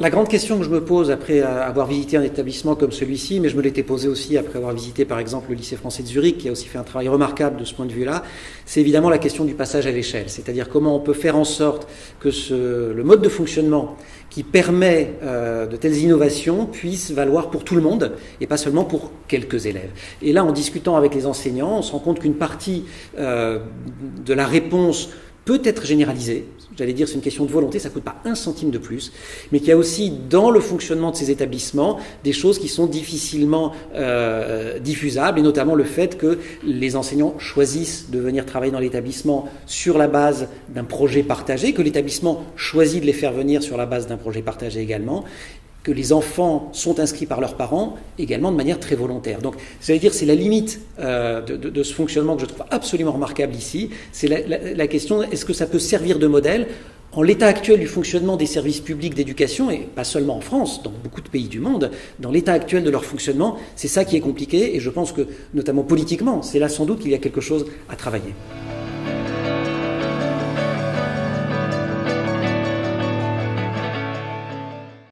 la grande question que je me pose après avoir visité un établissement comme celui-ci, mais je me l'étais posé aussi après avoir visité par exemple le lycée français de Zurich, qui a aussi fait un travail remarquable de ce point de vue-là, c'est évidemment la question du passage à l'échelle. C'est-à-dire comment on peut faire en sorte que le mode de fonctionnement qui permet de telles innovations puisse valoir pour tout le monde et pas seulement pour quelques élèves. Et là, en discutant avec les enseignants, on se rend compte qu'une partie de la réponse peut être généralisée. J'allais dire, c'est une question de volonté, ça ne coûte pas un centime de plus, mais qu'il y a aussi dans le fonctionnement de ces établissements des choses qui sont difficilement diffusables, et notamment le fait que les enseignants choisissent de venir travailler dans l'établissement sur la base d'un projet partagé, que l'établissement choisit de les faire venir sur la base d'un projet partagé également, que les enfants sont inscrits par leurs parents également de manière très volontaire. Donc, j'allais dire, c'est la limite de ce fonctionnement que je trouve absolument remarquable ici. C'est la question, est-ce que ça peut servir de modèle en l'état actuel du fonctionnement des services publics d'éducation, et pas seulement en France, dans beaucoup de pays du monde, dans l'état actuel de leur fonctionnement, c'est ça qui est compliqué, et je pense que, notamment politiquement, c'est là sans doute qu'il y a quelque chose à travailler.